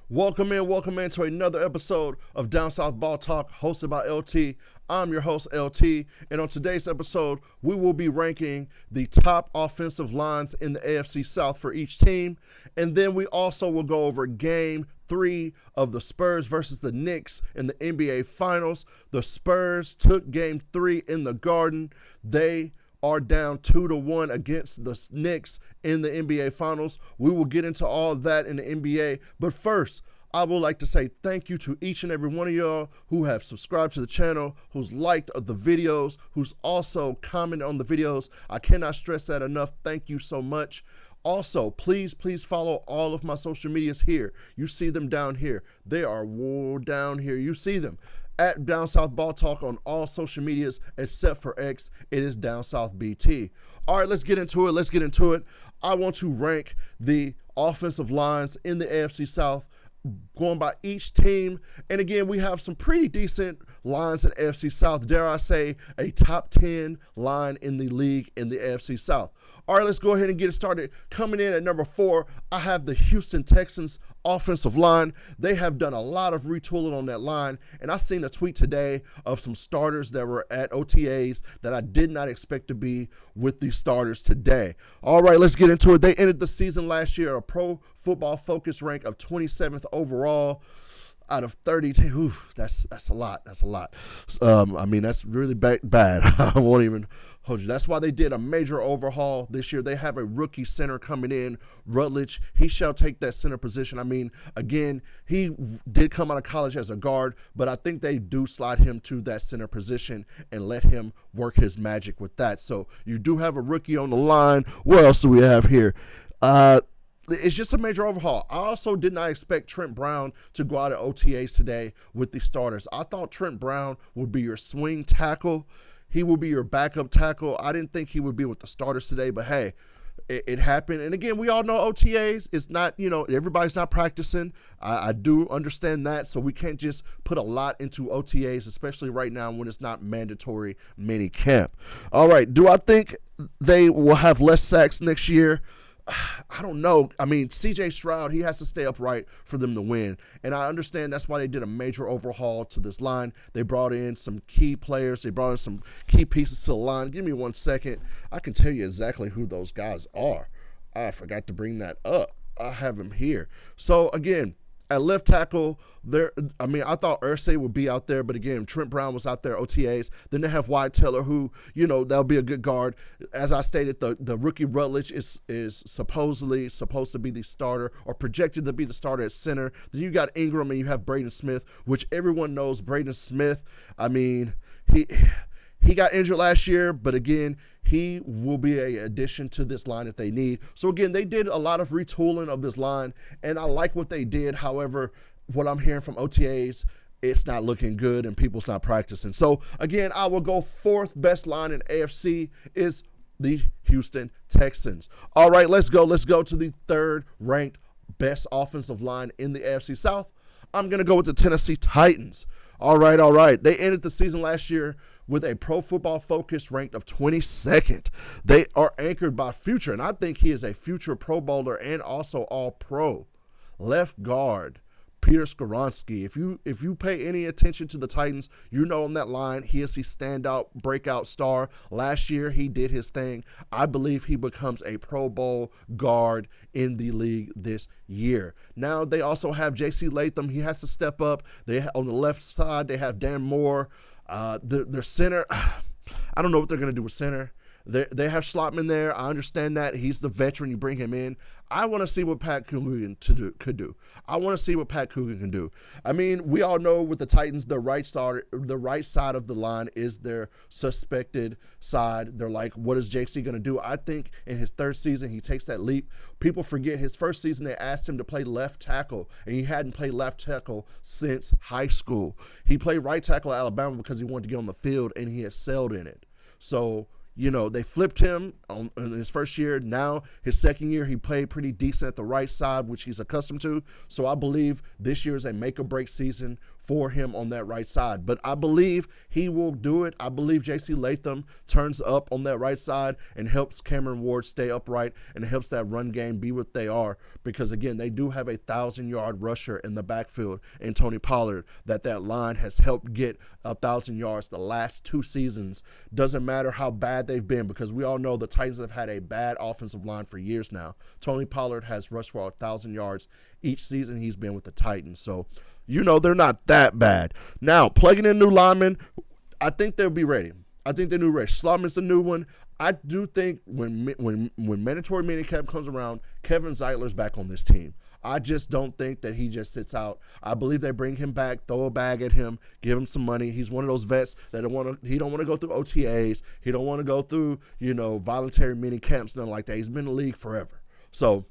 Welcome in to another episode of Down South Ball Talk, hosted by LT. I'm your host, LT, and on today's episode, we will be ranking the top offensive lines in the AFC South for each team, and then we also will go over Game 3 of the Spurs versus the Knicks in the NBA Finals. The Spurs took Game 3 in the Garden. They are down 2-1 against the Knicks in the NBA Finals. We will get into all that in the NBA, but first, I would like to say thank you to each and every one of y'all who have subscribed to the channel, who's liked the videos, who's also commented on the videos. I cannot stress that enough. Thank you so much. Also, please follow all of my social medias here. You see them down here. They are down here. You see them. At Down South Ball Talk on all social medias except for X, it is Down South BT. All right, let's get into it. I want to rank the offensive lines in the AFC South going by each team. And again, we have some pretty decent lines in AFC South. Dare I say, a top 10 line in the league in the AFC South. All right, let's go ahead and get it started. Coming in at number 4, I have the Houston Texans offensive line. They have done a lot of retooling on that line, and I seen a tweet today of some starters that were at OTAs that I did not expect to be with these starters today. All right, let's get into it. They ended the season last year a Pro Football Focus rank of 27th overall out of 32. That's a lot. That's really bad. I won't even hold you. That's why they did a major overhaul this year. They have a rookie center coming in, Rutledge. He shall take that center position. I mean, again, he did come out of college as a guard, but I think they do slide him to that center position and let him work his magic with that. So you do have a rookie on the line. What else do we have here? It's just a major overhaul. I also did not expect Trent Brown to go out at OTAs today with the starters. I thought Trent Brown would be your swing tackle. He will be your backup tackle. I didn't think he would be with the starters today, but hey, it happened. And again, we all know OTAs. It's not, everybody's not practicing. I do understand that. So we can't just put a lot into OTAs, especially right now when it's not mandatory mini camp. All right. Do I think they will have less sacks next year? I don't know. I mean, C.J. Stroud, he has to stay upright for them to win. And I understand that's why they did a major overhaul to this line. They brought in some key players. They brought in some key pieces to the line. Give me 1 second. I can tell you exactly who those guys are. I forgot to bring that up. I have them here. So, again, at left tackle, I thought Irsay would be out there, but again, Trent Brown was out there, OTAs. Then they have Wyatt Teller, who, that'll be a good guard. As I stated, the rookie Rutledge is supposedly supposed to be the starter or projected to be the starter at center. Then you got Ingram and you have Braden Smith, which everyone knows Braden Smith. I mean, he got injured last year, but again, he will be an addition to this line that they need. So again, they did a lot of retooling of this line, and I like what they did. However, what I'm hearing from OTAs, it's not looking good, and people's not practicing. So again, I will go 4th best line in AFC is the Houston Texans. All right, let's go to the 3rd ranked best offensive line in the AFC South. I'm going to go with the Tennessee Titans. All right. They ended the season last year with a Pro Football Focus ranked of 22nd. They are anchored by future, and I think he is a future Pro Bowler and also All-Pro left guard, Peter Skoronski. If you pay any attention to the Titans, you know on that line, he is the standout breakout star. Last year, he did his thing. I believe he becomes a Pro Bowl guard in the league this year. Now, they also have J.C. Latham. He has to step up. On the left side, they have Dan Moore. Their center, I don't know what they're going to do with center. They have Schlotman there. I understand that. He's the veteran. You bring him in. I want to see what Pat Coogan could do. I want to see what Pat Coogan can do. I mean, we all know with the Titans, the right side of the line is their suspected side. They're like, what is JC going to do? I think in his 3rd season, he takes that leap. People forget his 1st season, they asked him to play left tackle, and he hadn't played left tackle since high school. He played right tackle at Alabama because he wanted to get on the field, and he excelled in it. So, they flipped him in his 1st year. Now, his 2nd year, he played pretty decent at the right side, which he's accustomed to. So I believe this year is a make-or-break season for him on that right side. But I believe he will do it. I believe J.C. Latham turns up on that right side and helps Cameron Ward stay upright and helps that run game be what they are. Because, again, they do have a 1,000-yard rusher in the backfield in Tony Pollard that line has helped get 1,000 yards the last 2 seasons. Doesn't matter how bad they've been, because we all know the Titans have had a bad offensive line for years now. Tony Pollard has rushed for 1,000 yards each season he's been with the Titans. So, they're not that bad. Now, plugging in new linemen, I think they'll be ready. I think they're new ready. Slotman's the new one. I do think when mandatory minicamp comes around, Kevin Zeitler's back on this team. I just don't think that he just sits out. I believe they bring him back, throw a bag at him, give him some money. He's one of those vets that he don't want to go through OTAs. He don't want to go through, voluntary mini camps, nothing like that. He's been in the league forever. So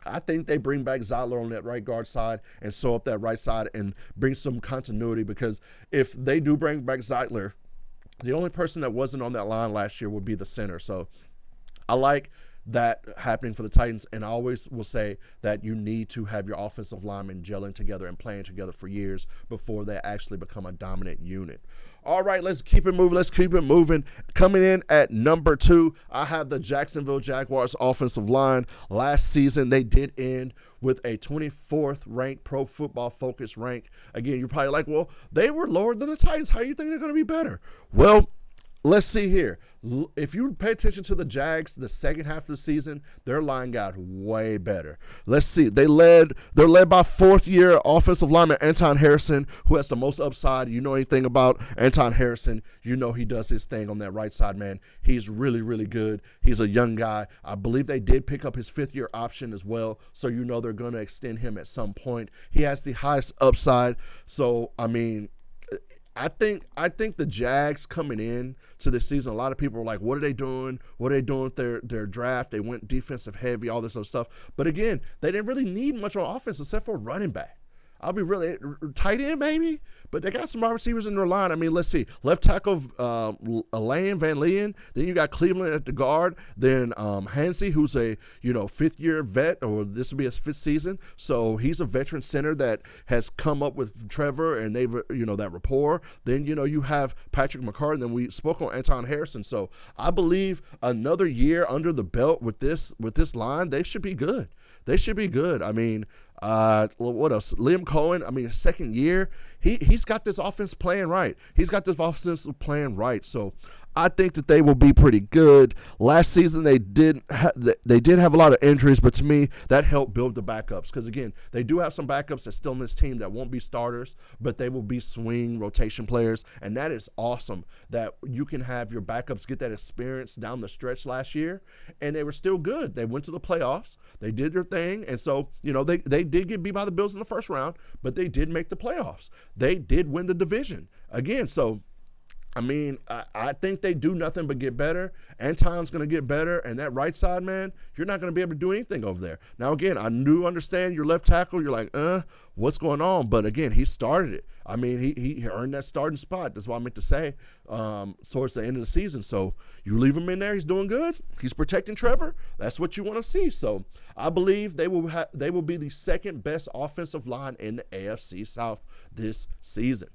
I think they bring back Zeitler on that right guard side and sew up that right side and bring some continuity, because if they do bring back Zeitler, the only person that wasn't on that line last year would be the center. So I like that happening for the Titans, and I always will say that you need to have your offensive linemen gelling together and playing together for years before they actually become a dominant unit. All right, let's keep it moving. Coming in at number 2, I have the Jacksonville Jaguars offensive line. Last season, they did end with a 24th ranked Pro Football Focus rank. Again, you're probably like, well, they were lower than the Titans. How do you think they're going to be better? Well, let's see here. If you pay attention to the Jags, the second half of the season, their line got way better. Let's see. They're led by 4th-year offensive lineman Anton Harrison, who has the most upside. You know anything about Anton Harrison, he does his thing on that right side, man. He's really, really good. He's a young guy. I believe they did pick up his 5th-year option as well, so they're going to extend him at some point. He has the highest upside. So, I think the Jags coming in to this season, a lot of people are like, what are they doing? What are they doing with their draft? They went defensive heavy, all this other stuff. But again, they didn't really need much on offense except for running back. I'll be really tight end maybe, but they got some wide receivers in their line. Let's see. Left tackle, Elaine Van Leeuwen. Then you got Cleveland at the guard. Then Hansey, who's a 5th-year vet, or this will be his 5th season. So he's a veteran center that has come up with Trevor, and they've that rapport. Then you have Patrick McCarr, and then we spoke on Anton Harrison. So I believe another year under the belt with this line, they should be good. What else? Liam Cohen, second year, he's got this offense playing right. So I think that they will be pretty good. Last season they did have a lot of injuries, but to me that helped build the backups, because again, they do have some backups that's still in this team that won't be starters, but they will be swing rotation players, and that is awesome that you can have your backups get that experience down the stretch last year, and they were still good. They went to the playoffs, they did their thing, and so they did get beat by the Bills in the first round, but they did make the playoffs. They did win the division again, so I think they do nothing but get better. Anton's going to get better. And that right side, man, you're not going to be able to do anything over there. Now, again, I do understand your left tackle. You're like, what's going on? But, again, he started it. He earned that starting spot. That's what I meant to say towards the end of the season. So you leave him in there. He's doing good. He's protecting Trevor. That's what you want to see. So I believe they will be the second best offensive line in the AFC South this season.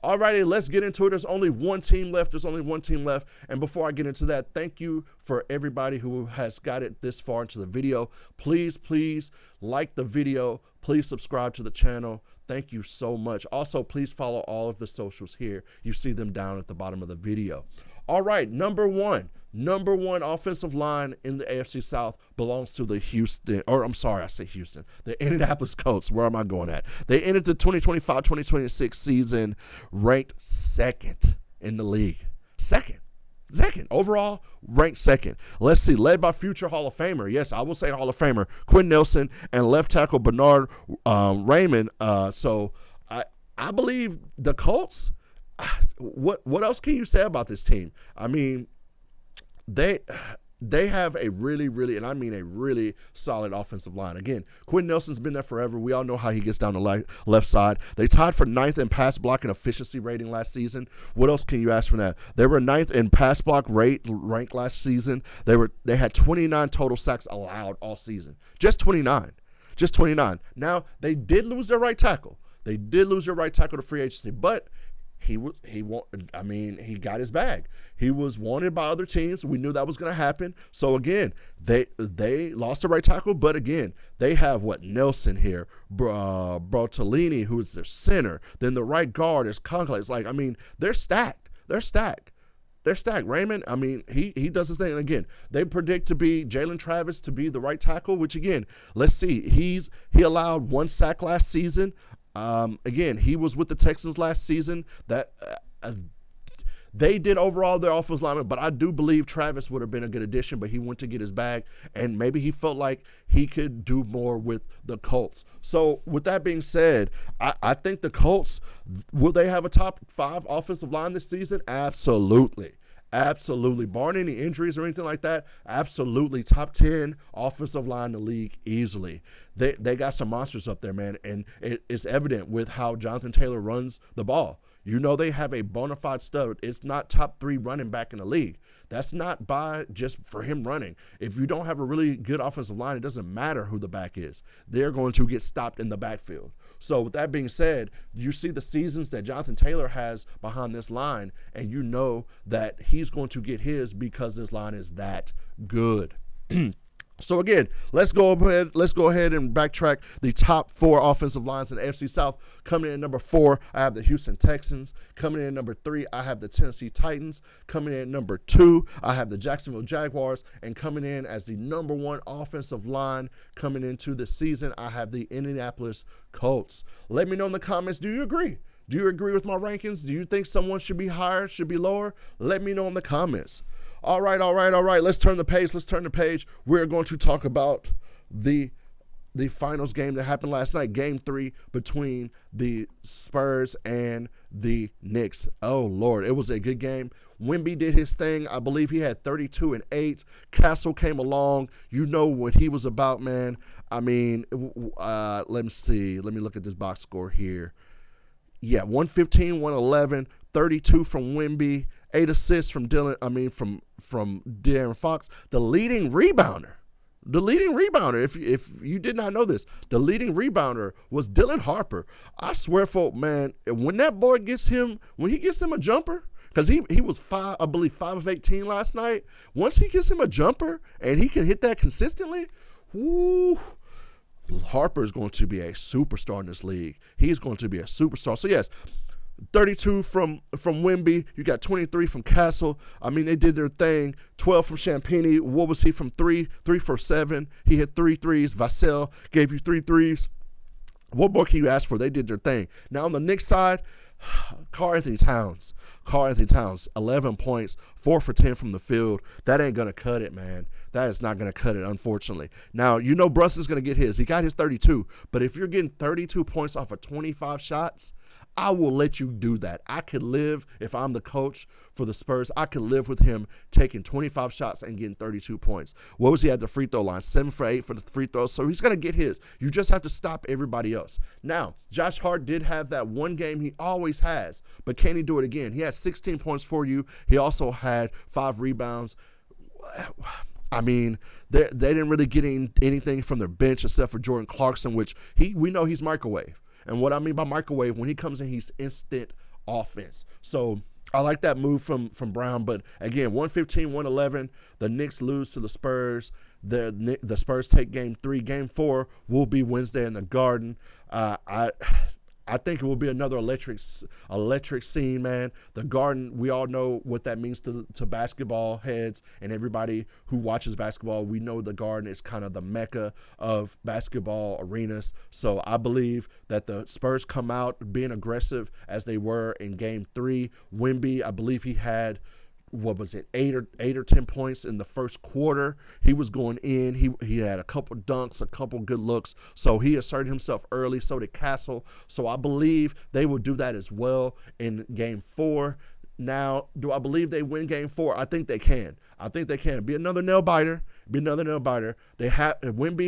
All righty, let's get into it. There's only one team left. And before I get into that, thank you for everybody who has got it this far into the video. Please like the video. Please subscribe to the channel. Thank you so much. Also, please follow all of the socials here. You see them down at the bottom of the video. All right, number one offensive line in the AFC South belongs to the the Indianapolis Colts. Where am I going at? They ended the 2025-2026 season ranked 2nd in the league. Second. Overall, ranked 2nd. Let's see. Led by future Hall of Famer. Yes, I will say Hall of Famer. Quinn Nelson and left tackle Bernard Raymond. So I believe the Colts. What else can you say about this team? They have a really, really, and I mean a really solid offensive line. Again, Quinn Nelson's been there forever. We all know how he gets down the left side. They tied for 9th in pass block and efficiency rating last season. What else can you ask for that? They were 9th in pass block rank last season. They had 29 total sacks allowed all season. Just 29. Now, they did lose their right tackle. They did lose their right tackle to free agency, but he got his bag. He was wanted by other teams. We knew that was going to happen. So again, they lost the right tackle, but again, they have Nelson here, Tellini, who is their center. Then the right guard is Conklin. It's like, they're stacked. They're stacked. Raymond, he does his thing. And again, they predict to be Jalen Travis to be the right tackle, which again, let's see. He allowed 1 sack last season. Again, he was with the Texans last season. That they did overall their offensive lineman, but I do believe Travis would have been a good addition, but he went to get his bag, and maybe he felt like he could do more with the Colts. So with that being said, I think the Colts, will they have a top 5 offensive line this season? Absolutely. Absolutely. Barring any injuries or anything like that, absolutely. Top 10 offensive line in the league easily. They got some monsters up there, man, and it's evident with how Jonathan Taylor runs the ball. They have a bona fide stud. It's not top 3 running back in the league. That's not by just for him running. If you don't have a really good offensive line, it doesn't matter who the back is. They're going to get stopped in the backfield. So with that being said, you see the seasons that Jonathan Taylor has behind this line, and you know that he's going to get his because this line is that good. So again, let's go ahead and backtrack the top 4 offensive lines in the AFC South. Coming in at number 4, I have the Houston Texans. Coming in at number 3, I have the Tennessee Titans. Coming in at number 2, I have the Jacksonville Jaguars. And coming in as the number 1 offensive line coming into the season, I have the Indianapolis Colts. Let me know in the comments, do you agree? Do you agree with my rankings? Do you think someone should be higher, should be lower? Let me know in the comments. All right. Let's turn the page. We're going to talk about the finals game that happened last night, Game 3 between the Spurs and the Knicks. Oh, Lord, it was a good game. Wemby did his thing. I believe he had 32 and 8. Castle came along. You know what he was about, man. Let me see. Let me look at this box score here. Yeah, 115, 111, 32 from Wemby. 8 assists from from De'Aaron Fox, the leading rebounder. If you did not know this, the leading rebounder was Dylan Harper. I swear, folk, man, when that boy gets him a jumper, because he was 5 of 18 last night. Once he gets him a jumper and he can hit that consistently, whoo, Harper is going to be a superstar in this league. He's going to be a superstar. So yes, 32 from Wemby. You got 23 from Castle. They did their thing. 12 from Champagnie. What was he from 3? 3 for 7. He hit 3 threes. Vassell gave you 3 threes. What more can you ask for? They did their thing. Now on the Knicks side, Karl-Anthony Towns, 11 points, 4 for 10 from the field. That ain't going to cut it, man. That is not going to cut it, unfortunately. Now, Brunson's going to get his. He got his 32. But if you're getting 32 points off of 25 shots, I will let you do that. I could live, if I'm the coach for the Spurs, I could live with him taking 25 shots and getting 32 points. What was he at the free throw line? 7 for 8 for the free throws. So he's going to get his. You just have to stop everybody else. Now, Josh Hart did have that one game he always has, but can he do it again? He had 16 points for you. He also had 5 rebounds. They didn't really get anything from their bench except for Jordan Clarkson, which we know he's microwave. And what I mean by microwave, when he comes in, he's instant offense. So I like that move from Brown. But again, 115, 111. The Knicks lose to the Spurs. The Spurs take Game 3. Game 4 will be Wednesday in the Garden. I think it will be another electric scene, man. The Garden, we all know what that means to basketball heads and everybody who watches basketball. We know the Garden is kind of the mecca of basketball arenas. So I believe that the Spurs come out being aggressive as they were in Game 3. Wemby, I believe he had, 8 or 10 points in the first quarter. He was going in. He had a couple dunks, a couple good looks. So he asserted himself early. So did Castle. So I believe they will do that as well in Game 4. Now, do I believe they win Game 4? I think they can. It'd be another nail biter. Wemby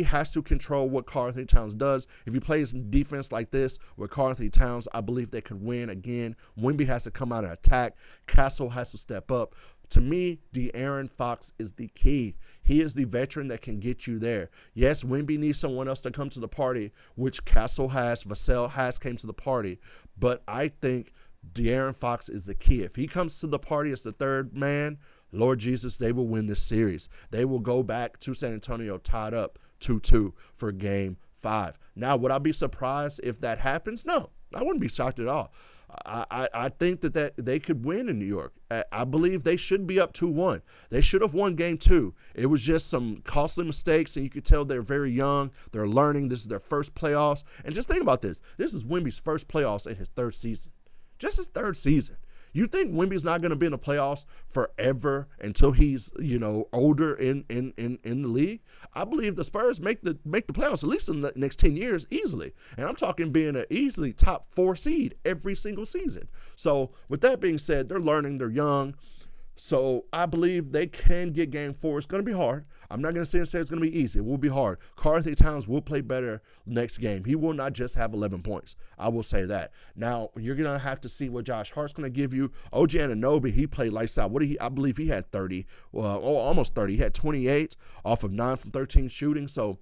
has to control what Karl-Anthony Towns does. If he plays defense like this with Karl-Anthony Towns, I believe they could win again. Wemby has to come out and attack. Castle has to step up. To me, De'Aaron Fox is the key. He is the veteran that can get you there. Yes, Wemby needs someone else to come to the party, which Castle has, Vassell has came to the party. But I think De'Aaron Fox is the key. If he comes to the party as the third man, Lord Jesus, they will win this series. They will go back to San Antonio tied up 2-2 for game 5. Now, would I be surprised if that happens? No, I wouldn't be shocked at all. I think that they could win in New York. I believe they should be up 2-1. They should have won game 2. It was just some costly mistakes, and you could tell they're very young. They're learning. This is their first playoffs. And just think about this. This is Wemby's first playoffs in his third season. Just his third season. You think Wemby's not going to be in the playoffs forever until he's, older in the league? I believe the Spurs make the playoffs at least in the next 10 years easily. And I'm talking being an easily top 4 seed every single season. So with that being said, they're learning, they're young. So I believe they can get game 4. It's going to be hard. I'm not going to say it's going to be easy. It will be hard. Karl-Anthony Towns will play better next game. He will not just have 11 points. I will say that. Now, you're going to have to see what Josh Hart's going to give you. OG Anunoby, he played lights out. I believe he had 30, almost 30. He had 28 off of 9 from 13 shooting. So,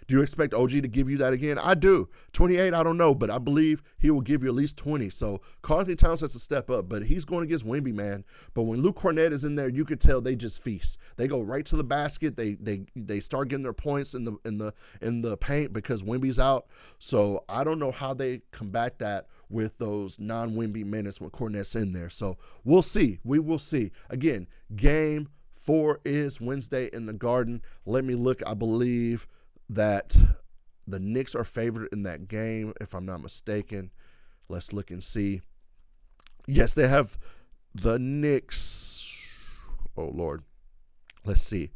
do you expect OG to give you that again? I do. 28, I don't know, but I believe he will give you at least 20. So Karl-Anthony Towns has to step up, but he's going against Wemby, man. But when Luke Cornett is in there, you could tell they just feast. They go right to the basket. They start getting their points in the paint because Wemby's out. So I don't know how they combat that with those non-Wemby minutes when Cornett's in there. So we'll see. We will see. Again, game 4 is Wednesday in the Garden. Let me look. I believe that the Knicks are favored in that game, if I'm not mistaken. Let's look and see. Yes, they have the Knicks. Oh, Lord. Let's see.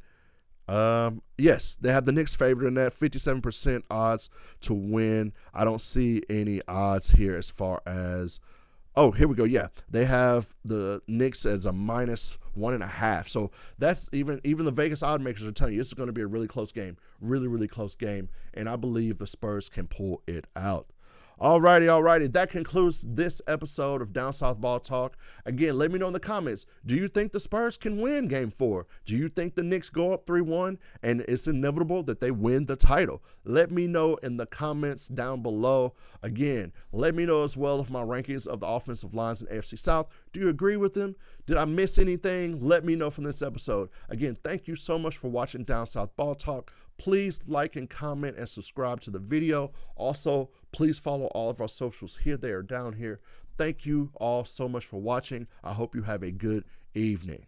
Yes, they have the Knicks favored in that, 57% odds to win. I don't see any odds here as far as oh, here we go. Yeah, they have the Knicks as a -1.5. So that's even the Vegas odd makers are telling you this is going to be a really close game, really, really close game. And I believe the Spurs can pull it out. Alrighty. That concludes this episode of Down South Ball Talk. Again, let me know in the comments. Do you think the Spurs can win Game 4? Do you think the Knicks go up 3-1 and it's inevitable that they win the title? Let me know in the comments down below. Again, let me know as well of my rankings of the offensive lines in AFC South. Do you agree with them? Did I miss anything? Let me know from this episode. Again, thank you so much for watching Down South Ball Talk. Please like and comment and subscribe to the video. Also, please follow all of our socials here, they are down here. Thank you all so much for watching. I hope you have a good evening.